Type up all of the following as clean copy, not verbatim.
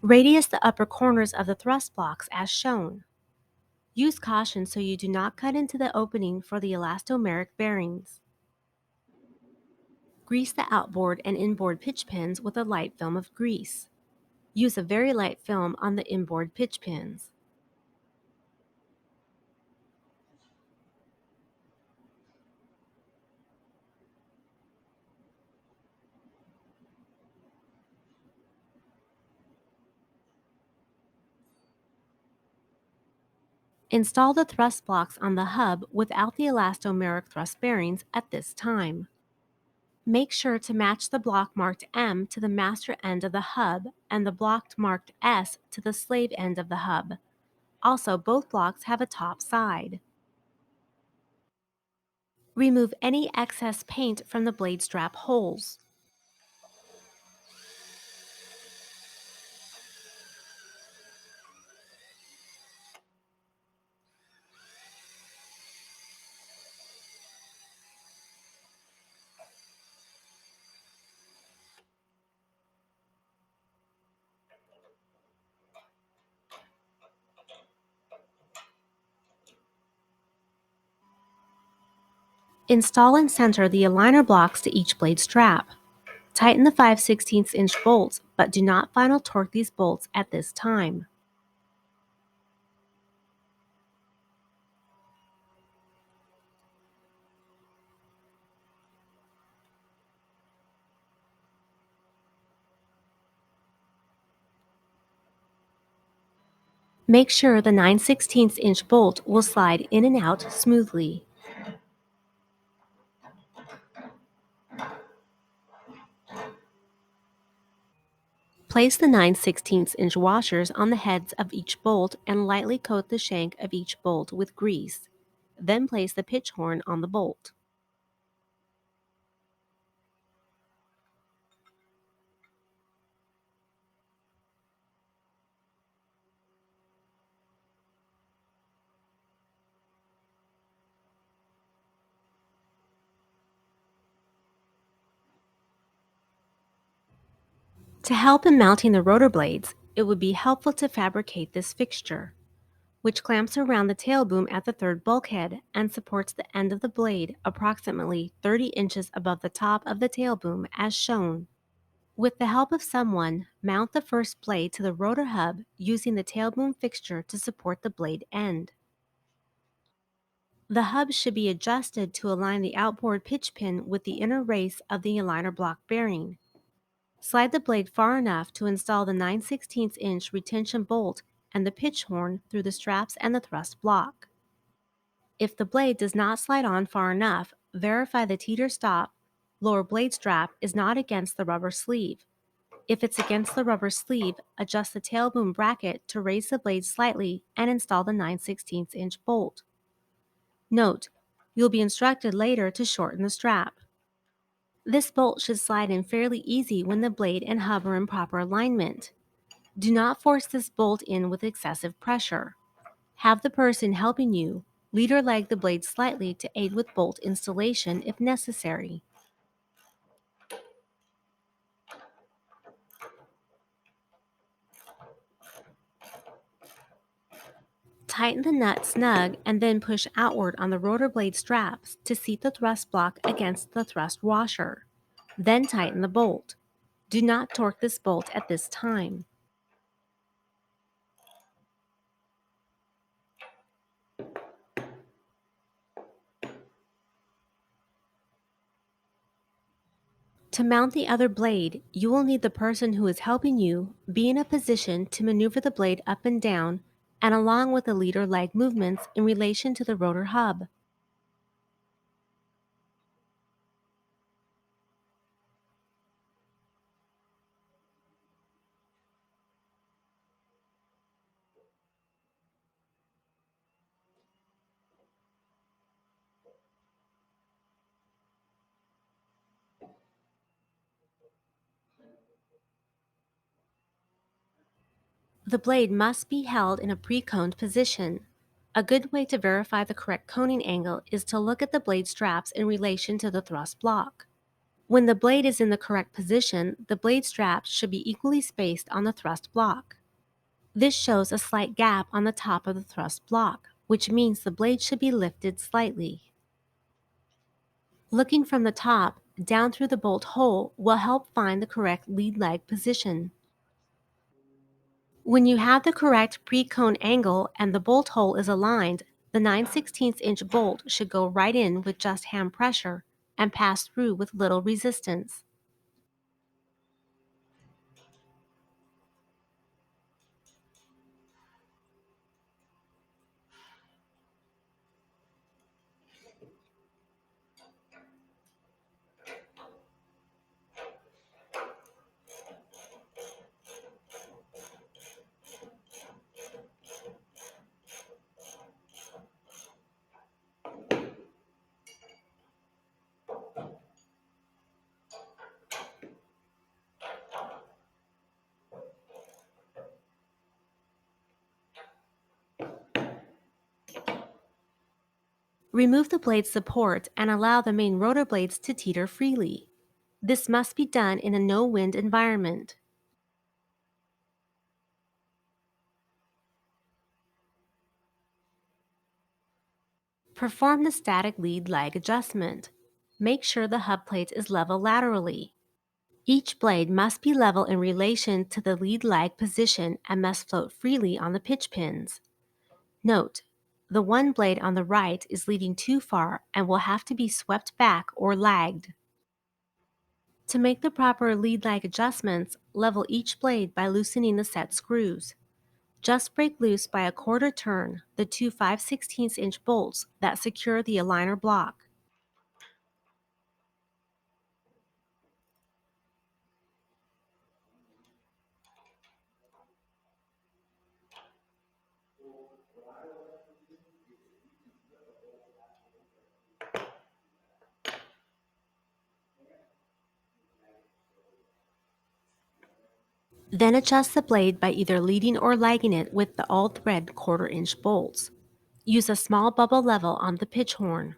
Radius the upper corners of the thrust blocks as shown. Use caution so you do not cut into the opening for the elastomeric bearings. Grease the outboard and inboard pitch pins with a light film of grease. Use a very light film on the inboard pitch pins. Install the thrust blocks on the hub without the elastomeric thrust bearings at this time. Make sure to match the block marked M to the master end of the hub and the block marked S to the slave end of the hub. Also, both blocks have a top side. Remove any excess paint from the blade strap holes. Install and center the aligner blocks to each blade strap. Tighten the 5/16 inch bolts, but do not final torque these bolts at this time. Make sure the 9/16 inch bolt will slide in and out smoothly. Place the 9/16 inch washers on the heads of each bolt and lightly coat the shank of each bolt with grease. Then place the pitch horn on the bolt. To help in mounting the rotor blades, it would be helpful to fabricate this fixture, which clamps around the tail boom at the third bulkhead and supports the end of the blade approximately 30 inches above the top of the tail boom as shown. With the help of someone, mount the first blade to the rotor hub using the tail boom fixture to support the blade end. The hub should be adjusted to align the outboard pitch pin with the inner race of the aligner block bearing. Slide the blade far enough to install the 9/16 inch retention bolt and the pitch horn through the straps and the thrust block. If the blade does not slide on far enough, verify the teeter stop lower blade strap is not against the rubber sleeve. If it's against the rubber sleeve, adjust the tail boom bracket to raise the blade slightly and install the 9/16 inch bolt. Note, you'll be instructed later to shorten the strap. This bolt should slide in fairly easy when the blade and hub are in proper alignment. Do not force this bolt in with excessive pressure. Have the person helping you lead or leg the blade slightly to aid with bolt installation if necessary. Tighten the nut snug and then push outward on the rotor blade straps to seat the thrust block against the thrust washer. Then tighten the bolt. Do not torque this bolt at this time. To mount the other blade, you will need the person who is helping you be in a position to maneuver the blade up and down and along with the lead or leg movements in relation to the rotor hub. The blade must be held in a pre-coned position. A good way to verify the correct coning angle is to look at the blade straps in relation to the thrust block. When the blade is in the correct position, the blade straps should be equally spaced on the thrust block. This shows a slight gap on the top of the thrust block, which means the blade should be lifted slightly. Looking from the top down through the bolt hole will help find the correct lead leg position. When you have the correct pre-cone angle and the bolt hole is aligned, the 9/16" bolt should go right in with just hand pressure and pass through with little resistance. Remove the blade support and allow the main rotor blades to teeter freely. This must be done in a no-wind environment. Perform the static lead leg adjustment. Make sure the hub plate is level laterally. Each blade must be level in relation to the lead leg position and must float freely on the pitch pins. Note, the one blade on the right is leading too far and will have to be swept back or lagged. To make the proper lead leg adjustments, level each blade by loosening the set screws. Just break loose by a quarter turn the two 5/16" bolts that secure the aligner block. Then adjust the blade by either leading or lagging it with the all-thread quarter-inch bolts. Use a small bubble level on the pitch horn.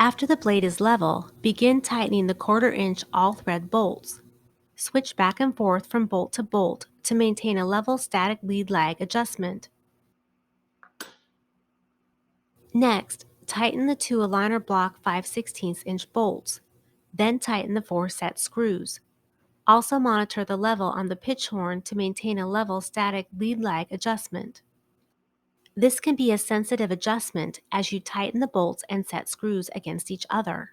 After the blade is level, begin tightening the quarter-inch all-thread bolts. Switch back and forth from bolt to bolt to maintain a level static lead lag adjustment. Next, tighten the two aligner block 5/16" bolts. Then tighten the 4 set screws. Also monitor the level on the pitch horn to maintain a level static lead lag adjustment. This can be a sensitive adjustment as you tighten the bolts and set screws against each other.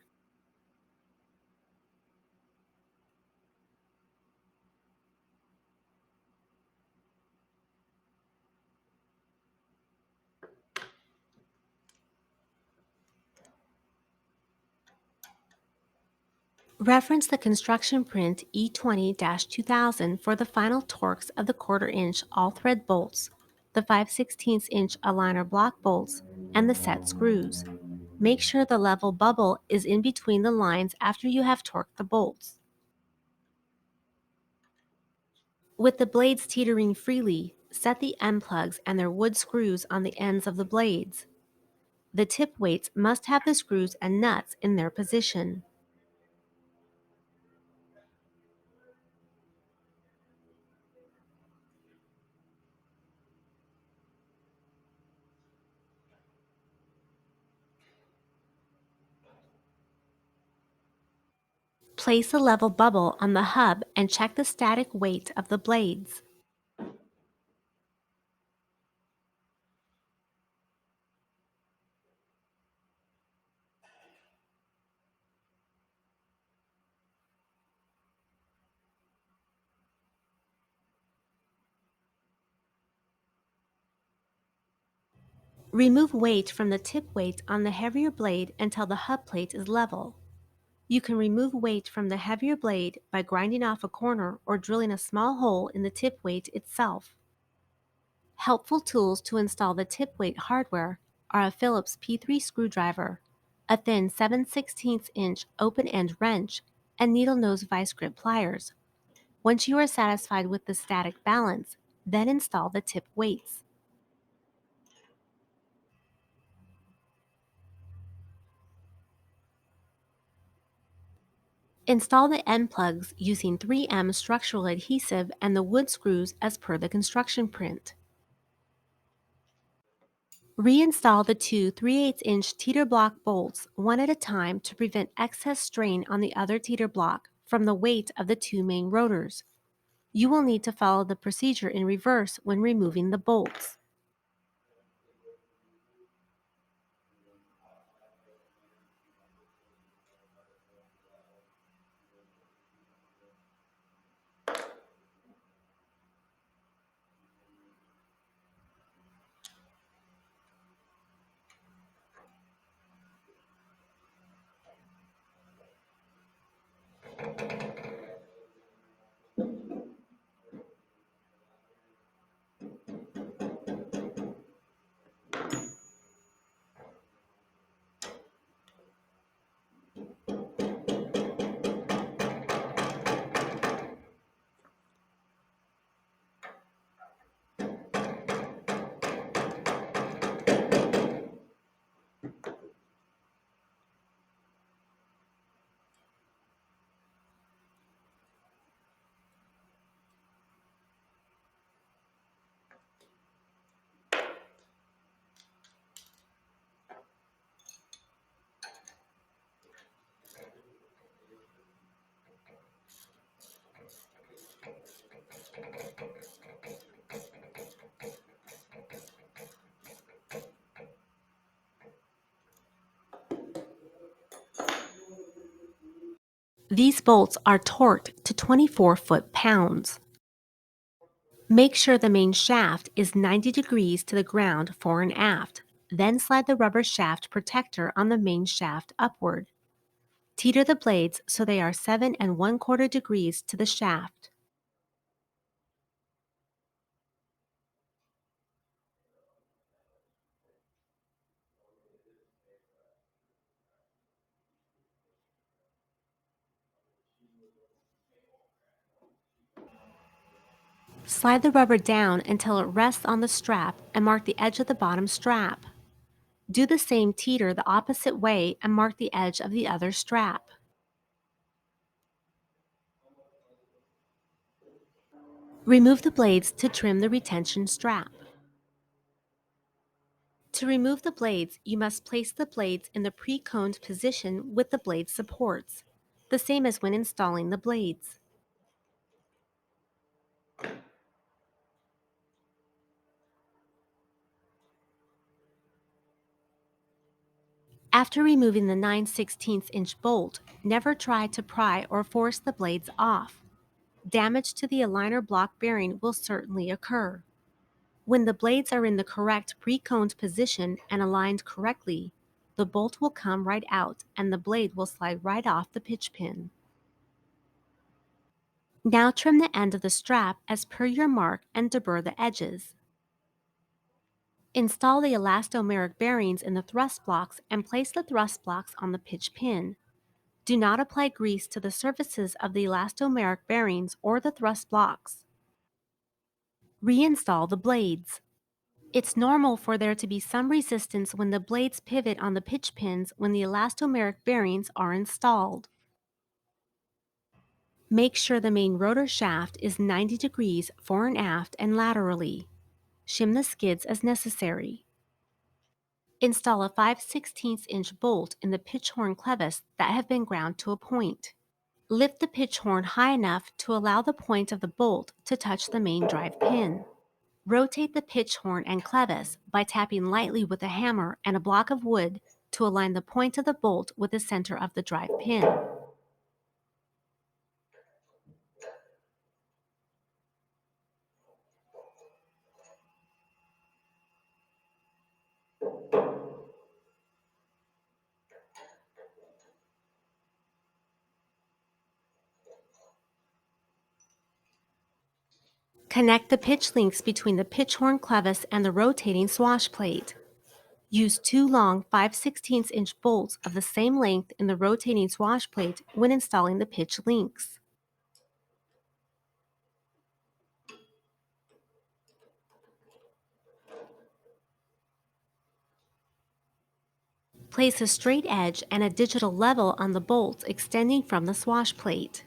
Reference the construction print E20-2000 for the final torques of the quarter-inch all-thread bolts, the 5/16" aligner block bolts, and the set screws. Make sure the level bubble is in between the lines after you have torqued the bolts. With the blades teetering freely, set the end plugs and their wood screws on the ends of the blades. The tip weights must have the screws and nuts in their position. Place a level bubble on the hub and check the static weight of the blades. Remove weight from the tip weight on the heavier blade until the hub plate is level. You can remove weight from the heavier blade by grinding off a corner or drilling a small hole in the tip weight itself. Helpful tools to install the tip weight hardware are a Phillips P3 screwdriver, a thin 7/16" open-end wrench, and needle nose vice grip pliers. Once you are satisfied with the static balance, then install the tip weights. Install the end plugs using 3M structural adhesive and the wood screws as per the construction print. Reinstall the two 3/8" teeter block bolts one at a time to prevent excess strain on the other teeter block from the weight of the two main rotors. You will need to follow the procedure in reverse when removing the bolts. These bolts are torqued to 24 foot-pounds. Make sure the main shaft is 90 degrees to the ground fore and aft. Then slide the rubber shaft protector on the main shaft upward. Teeter the blades so they are 7 1/4 degrees to the shaft. Slide the rubber down until it rests on the strap and mark the edge of the bottom strap. Do the same teeter the opposite way and mark the edge of the other strap. Remove the blades to trim the retention strap. To remove the blades, you must place the blades in the pre-coned position with the blade supports, the same as when installing the blades. After removing the 9/16" bolt, never try to pry or force the blades off. Damage to the aligner block bearing will certainly occur. When the blades are in the correct pre-coned position and aligned correctly, the bolt will come right out and the blade will slide right off the pitch pin. Now trim the end of the strap as per your mark and deburr the edges. Install the elastomeric bearings in the thrust blocks and place the thrust blocks on the pitch pin. Do not apply grease to the surfaces of the elastomeric bearings or the thrust blocks. Reinstall the blades. It's normal for there to be some resistance when the blades pivot on the pitch pins when the elastomeric bearings are installed. Make sure the main rotor shaft is 90 degrees fore and aft and laterally. Shim the skids as necessary. Install a 5/16" bolt in the pitch horn clevis that have been ground to a point. Lift the pitch horn high enough to allow the point of the bolt to touch the main drive pin. Rotate the pitch horn and clevis by tapping lightly with a hammer and a block of wood to align the point of the bolt with the center of the drive pin. Connect the pitch links between the pitch horn clevis and the rotating swash plate. Use two long 5/16" bolts of the same length in the rotating swash plate when installing the pitch links. Place a straight edge and a digital level on the bolts extending from the swash plate.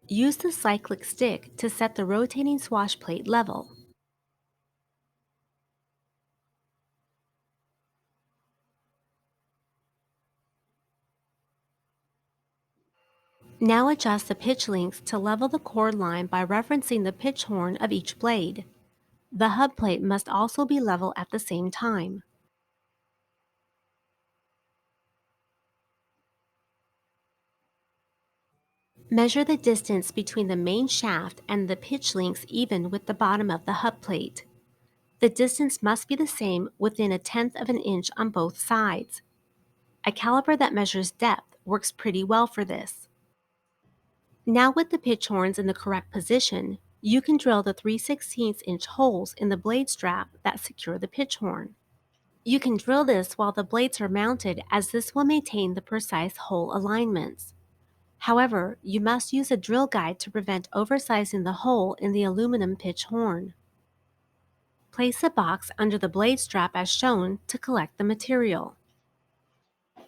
Use the cyclic stick to set the rotating swash plate level. Now adjust the pitch links to level the cord line by referencing the pitch horn of each blade. The hub plate must also be level at the same time. Measure the distance between the main shaft and the pitch links even with the bottom of the hub plate. The distance must be the same within 1/10 of an inch on both sides. A caliper that measures depth works pretty well for this. Now with the pitch horns in the correct position, you can drill the 3/16" holes in the blade strap that secure the pitch horn. You can drill this while the blades are mounted, as this will maintain the precise hole alignments. However, you must use a drill guide to prevent oversizing the hole in the aluminum pitch horn. Place a box under the blade strap as shown to collect the material.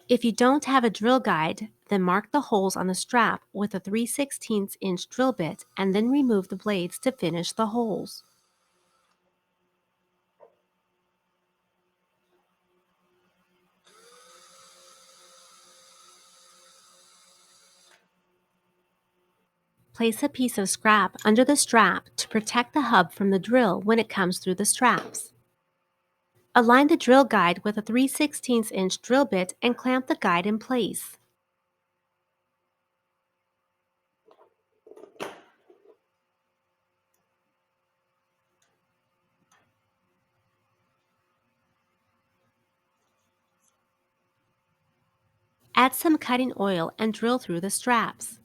If you don't have a drill guide, then mark the holes on the strap with a 3/16" drill bit and then remove the blades to finish the holes. Place a piece of scrap under the strap to protect the hub from the drill when it comes through the straps. Align the drill guide with a 3/16" drill bit and clamp the guide in place. Add some cutting oil and drill through the straps.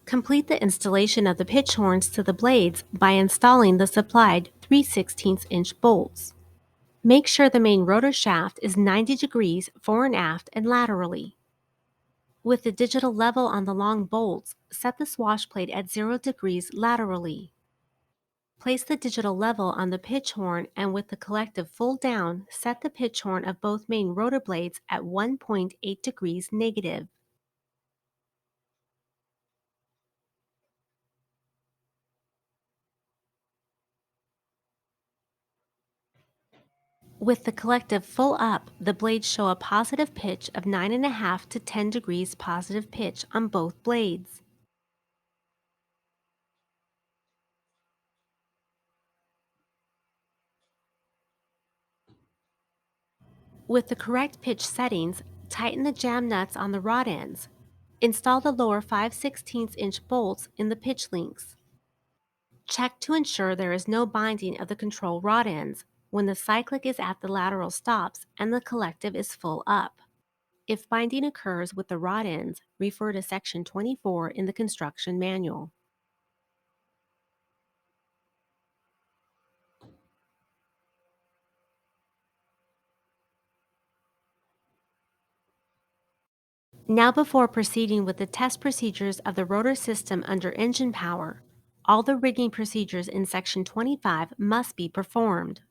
Complete the installation of the pitch horns to the blades by installing the supplied 3/16" bolts. Make sure the main rotor shaft is 90 degrees fore and aft and laterally. With the digital level on the long bolts, set the swash plate at 0 degrees laterally. Place the digital level on the pitch horn and with the collective full down, set the pitch horn of both main rotor blades at 1.8 degrees negative. With the collective full up, the blades show a positive pitch of 9.5 to 10 degrees positive pitch on both blades. With the correct pitch settings, tighten the jam nuts on the rod ends. Install the lower 5/16" bolts in the pitch links. Check to ensure there is no binding of the control rod ends when the cyclic is at the lateral stops and the collective is full up. If binding occurs with the rod ends, refer to section 24 in the construction manual. Now before proceeding with the test procedures of the rotor system under engine power, all the rigging procedures in section 25 must be performed.